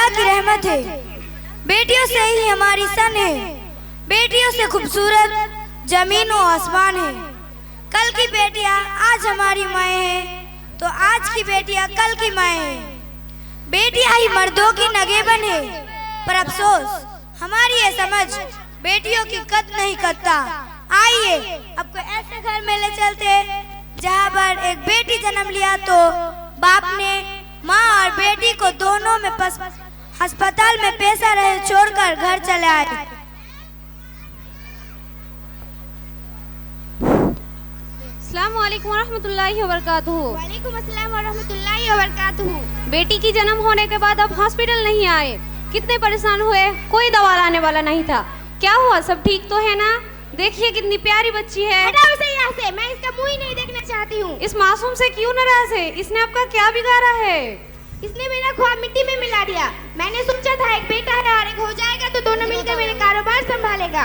अल्लाह की रहमत है। बेटियों से ही हमारी सन है, बेटियों से खूबसूरत जमीन और आसमान है। कल की बेटियां आज हमारी माएँ हैं, तो आज की बेटियां कल की माएँ हैं। बेटियां ही मर्दों की नगेबन है, पर अफसोस हमारी ये समझ बेटियों की कद नहीं करता। आइए आपको ऐसे घर में ले चलते जहाँ पर एक बेटी जन्म लिया तो बाप ने माँ और बेटी को दोनों में अस्पताल में पैसा रहे छोड़कर घर चले आए। अस्सलाम वालेकुम रहमतुल्लाहि व बरकातुहू। वालेकुम अस्सलाम व रहमतुल्लाहि व बरकातुहू। बेटी की जन्म होने के बाद आप हॉस्पिटल नहीं आए, कितने परेशान हुए, कोई दवा लाने वाला नहीं था। क्या हुआ, सब ठीक तो है ना? देखिए कितनी प्यारी बच्ची है। हटाओ इसे यहाँ से, मैं इसका मुंह ही नहीं देखना चाहती हूँ। इस मासूम से क्यों नाराज है? इसने आपका क्या बिगाड़ा है? इसने मेरा ख्वाब मिट्टी में मिला दिया। मैंने सोचा था एक बेटा है और एक हो जाएगा तो दोनों मिलकर मेरे कारोबार संभालेगा,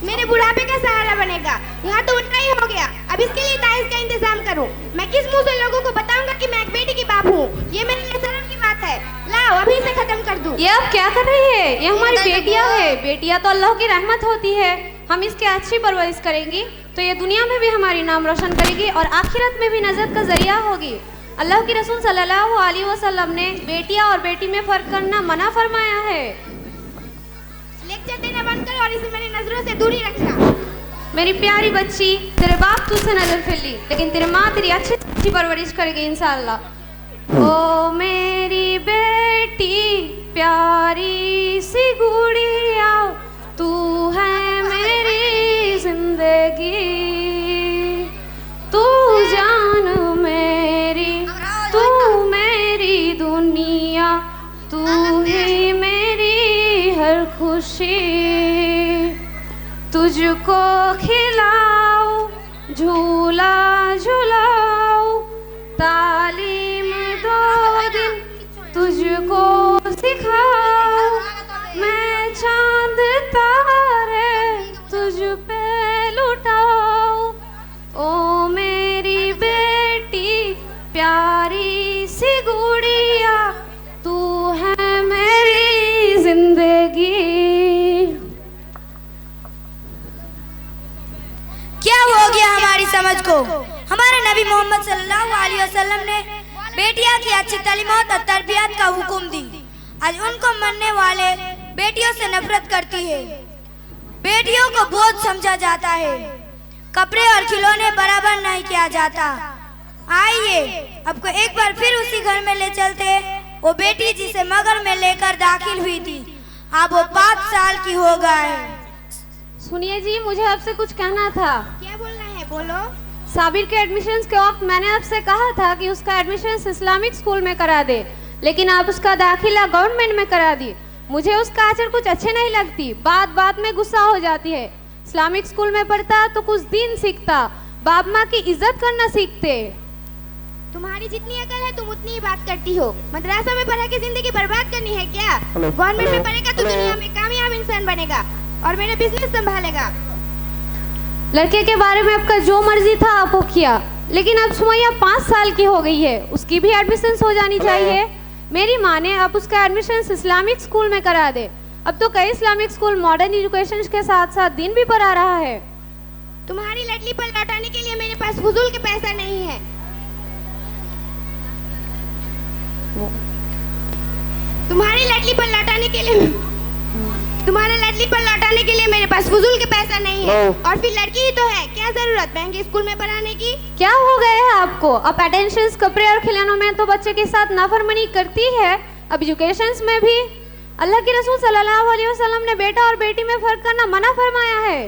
मेरे बुढ़ापे का सहारा बनेगा। यहाँ तो उनका ही हो गया। अब इसके लिए दहेज का इंतजाम करूँ। मैं किस मुंह से लोगों को बताऊंगा कि मैं एक बेटी की बाप हूँ? ये मेरे लिए शर्म की बात है। लाओ अभी इसे खत्म कर दूँ। ये आप क्या कर रही है? ये हमारी बेटियाँ है। बेटियाँ तो अल्लाह की रहमत होती है। हम इसकी अच्छी परवरिश करेंगे तो ये दुनिया में भी हमारी नाम रोशन करेगी और आखिरत में भी नजर का जरिया होगी। अल्लाह के रसूल सल्लल्लाहु अलैहि वसल्लम ने बेटियाँ और बेटी में फर्क करना मना फरमाया है। लेक्चर देना बंद कर और इसे मेरी नजरों से दूरी रखना। मेरी प्यारी बच्ची, तेरे बाप तुझसे नजर फिर ली, लेकिन तेरी माँ तेरी अच्छी परवरिश करेगी इंशाअल्लाह। ओ मेरी बेटी प्यारी सी गुड़िया, तू है मेरी जिंदगी, तू जान मेरी, तू मेरी दुनिया, तू ही मेरी हर खुशी। तुझको खिलाओ, झूला झुलाओ, तालीम दो दिन तुझको सिखाओ, मैं चांद तारे तुझ पे लुटाओ। ओ मेरी बेटी प्यारी सी गुड़िया, तू है मेरी जिंदगी। क्या हो गया हमारी समझ को? हमारे नबी मोहम्मद सल्लल्लाहु अलैहि वसल्लम ने बेटियां की अच्छी तालीमात और तरबियत का हुक्म दी। आज उनको मानने वाले बेटियों से नफरत करती है। बेटियों को बोझ समझा जाता है, कपड़े और खिलौने बराबर नहीं किया जाता। आइए आपको एक बार फिर उसी घर में ले चलते। वो बेटी जिसे मगर में लेकर दाखिल हुई थी, अब वो 5 साल की हो गए। सुनिए जी, मुझे आपसे कुछ कहना था। क्या बोलना है? बोलो। साबिर के एडमिशन्स के वक्त मैंने आपसे कहा था कि उसका एडमिशन इस्लामिक स्कूल में करा दे, लेकिन आप उसका दाखिला गवर्नमेंट में करा दी। मुझे उसका आचरण कुछ अच्छे नहीं लगती, बात बात में गुस्सा हो जाती है। इस्लामिक स्कूल में पढ़ता तो कुछ दिन सीखता, बाप माँ की इज्जत करना सीखते। तुम्हारी जितनी अकल है तुम उतनी ही बात करती हो। मदरसा में पढ़ा के जिंदगी बर्बाद करनी है क्या? गवर्नमेंट में पढ़ेगा तो दुनिया में कामयाब इंसान बनेगा और मेरे बिजनेस संभालेगा। लड़के के बारे में आपका जो मर्जी था आप वो किया, लेकिन अब सुमैया 5 साल की हो गई है, उसकी भी एडमिशन हो जानी चाहिए। मेरी माँ ने अब उसका एडमिशन इस्लामिक स्कूल में करा दे। अब तो कई इस्लामिक स्कूल मॉडर्न एजुकेशन के साथ साथ दिन भी पढ़ा रहा है। तुम्हारी लड़की पर लौटाने के लिए मेरे पास फुजूल के पैसा नहीं है। तुम्हारी लड़की पर लौटाने के लिए मेरे पास फुजूल के पैसा नहीं है। और फिर लड़की ही तो है, क्या जरूरत महंगे स्कूल में पढ़ाने की? क्या हो गया है आपको? अब अटेंशन, कपड़े और खिलौनों में तो बच्चे के साथ नाफरमानी करती है, अब एजुकेशन में भी। अल्लाह के रसूल सल्लल्लाहु अलैहि वसल्लम ने बेटा और बेटी में फर्क करना मना फरमाया है।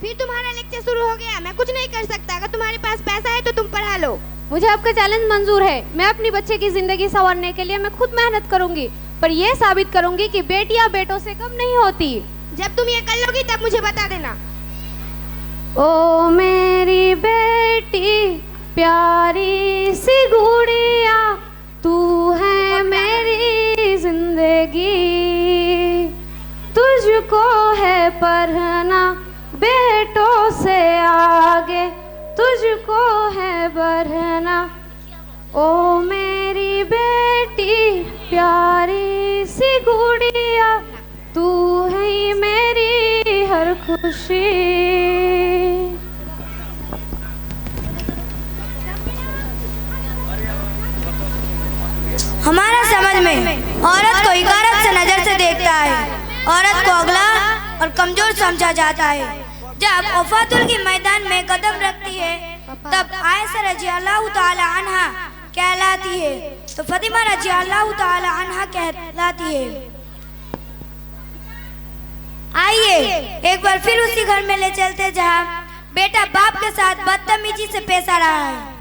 फिर तुम्हारा लेक्चर शुरू हो गया। मैं कुछ नहीं कर सकता। अगर तुम्हारे पास पैसा है तो तुम पढ़ा लो। मुझे आपका चैलेंज मंजूर है। मैं अपनी बच्चे की जिंदगी संवारने के लिए मैं खुद मेहनत करूंगी, पर यह साबित करूंगी कि बेटियां बेटों से कम नहीं होती। जब तुम ये कर लोगी तब मुझे बता देना। ओ मेरी बेटी प्यारी सी गुड़िया, तू है मेरी जिंदगी, तुझको है पढ़ना बेटों से आगे, तुझको है बढ़ना। ओ मेरी बेटी प्यारी तू है मेरी हर खुशी। हमारा समझ में औरत को इगारत से नजर से देखता है, औरत को अगला और कमजोर समझा जाता है। जब वफातुल की मैदान में कदम रखती है तब आयशा रजी अल्लाह ताला अन्हा कहलाती है, तो फातिमा रजी अल्लाह ताला अन्हा कहलाती है। आइए एक बार फिर उसी घर में ले चलते जहाँ बेटा बाप के साथ बदतमीजी से पेश आ रहा है।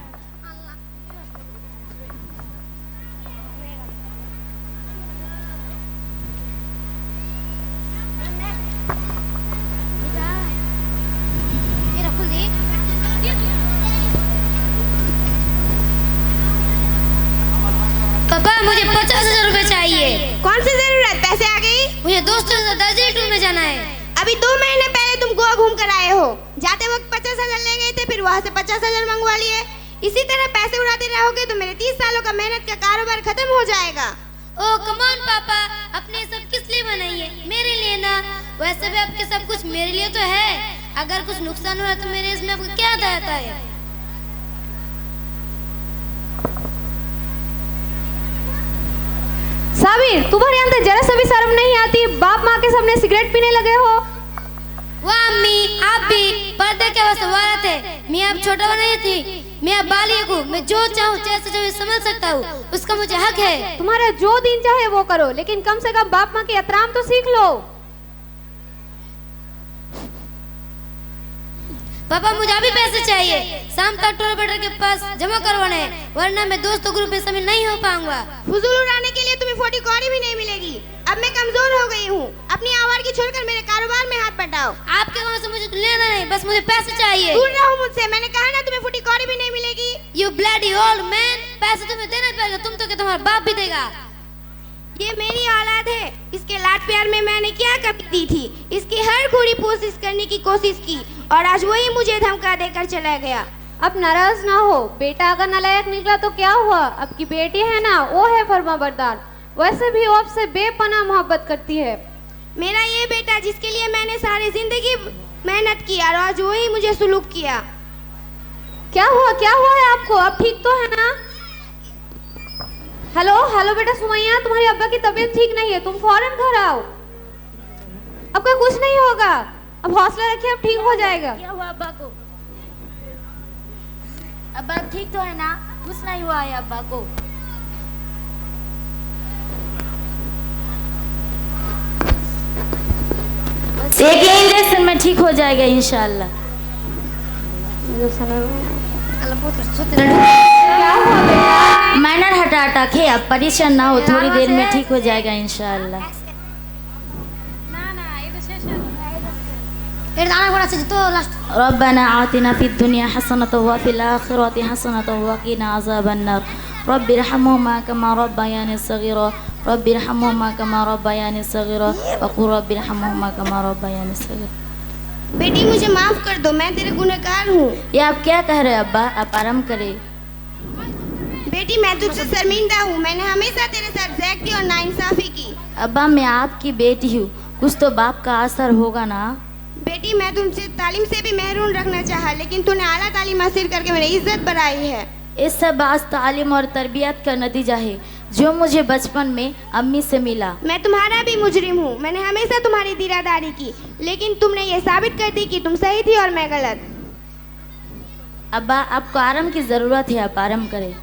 पापा मुझे 50,000 रुपए चाहिए। कौन सी जरूरत, पैसे आ गई? मुझे दोस्तों के साथ दार्जिलिंग टूर में जाना है। अभी 2 महीने पहले तुम गोवा घूम कर आए हो। जाते वक्त 50,000 ले गए थे, फिर वहाँ से 50,000 मंगवा लिए। इसी तरह पैसे उड़ाते रहोगे तो मेरे 30 सालों का मेहनत का कारोबार खत्म हो जाएगा। ओह कम ऑन पापा, अपने सब किस लिए बनाइए? मेरे लिए ना। वैसे भी आपके सब कुछ मेरे लिए तो है। अगर कुछ नुकसान हुआ तो मेरे इसमें आपको क्या आता है? साबिर, तुम्हारे अंदर जरा सा भी शर्म नहीं आती? बाप माँ के सामने सिगरेट पीने लगे हो। वाह अम्मी, आप भी पर्दे के वजह वाला थे। मैं अब छोटा नहीं थी, मैं अब बालिग हूँ। मैं जो चाहूँ जैसे जो समझ सकता हूँ, उसका मुझे हक है। तुम्हारा जो दिन चाहे वो करो, लेकिन कम से कम बाप माँ के एहतराम तो सीख लो। पापा मुझे अभी पैसे चाहिए, शाम तक टोल ऑपरेटर के पास जमा करवाने, वरना मैं दोस्तों ग्रुप में शामिल नहीं हो पाऊंगा। फुजूल उड़ाने के लिए तुम्हें 40 कौड़ी भी नहीं मिलेगी। अब मैं कमजोर हो गई हूँ। अपनी आवारगी छोड़कर मेरे कारोबार में हाथ बटाओ। आपके वहाँ से मुझे लेना नहीं, बस मुझे पैसे चाहिए। दूर रहो मुझसे, मैंने कहा ना तुम्हें 40 कौड़ी भी नहीं मिलेगी। यू ब्लडी ओल्ड मैन, पैसे तुम्हें देना पड़ेगा। तुम तो क्या तुम्हारा बाप भी देगा? ये मेरी औलाद है, इसके लाड प्यार में मैंने क्या कमी दी थी? इसकी हर पूरी कोशिश करने की कोशिश की और आज वही मुझे धमका देकर चला गया। अब नाराज ना हो, बेटा अगर नालायक निकला तो क्या हुआ? अब की बेटी है ना, वो है फरमाबरदार। वैसे भी वो आपसे बेपनाह मोहब्बत करती है। मेरा ये बेटा जिसके लिए मैंने सारी जिंदगी मेहनत की और आज वही मुझे सुलूक किया। क्या हुआ है आपको? अब ठीक तो है ना? हेलो हेलो बेटा सुमैया, तुम्हारे अब्बा की तबीयत ठीक नहीं है, तुम फौरन घर आओ। अब का कुछ नहीं होगा, अब हौसला रखिए, अब ठीक हो जाएगा। क्या हुआ अब्बा को? अब्बा ठीक तो है ना? कुछ नहीं हुआ है अब्बा को। एक ही इंजेक्शन में ठीक हो जाएगा इंशाल्लाह। माइनर हटा अटैक है, अब परेशान ना हो, थोड़ी देर में ठीक हो जाएगा इंशाल्लाह। रब्बना आतिना फिद दुनिया हसनतन व फिल आखिरति हसनतन व क़िना अज़ाबन्नार। रब्बिरहम्हुमा कमा रब्बयानी सग़ीरा। रब्बिरहम्हुमा कमा रब्बयानी सग़ीरा वक़ुल रब्बिरहम्हुमा कमा रब्बयानी सग़ीरा। बेटी मुझे माफ कर दो, मैं तेरे गुनहगार हूँ। ये आप क्या कह रहे हैं अब्बा? आप आराम करें। बेटी मैं तुझसे शर्मिंदा हूँ, मैंने हमेशा तेरे साथ ज़्यादती और नाइंसाफी की। अब्बा मैं आपकी बेटी हूँ, कुछ तो बाप का असर होगा ना। बेटी मैं तुमसे तालीम से भी महरूम रखना चाहा, लेकिन तूने आला तालीम हासिल करके मेरी इज्जत बढ़ाई है। इस सब बात तालीम और तरबियत का नतीजा है जो मुझे बचपन में अम्मी से मिला। मैं तुम्हारा भी मुजरिम हूँ, मैंने हमेशा तुम्हारी दीरादारी की, लेकिन तुमने ये साबित कर दी कि तुम सही थी और मैं गलत। अब्बा आपको आराम की ज़रूरत है, आप आराम करें।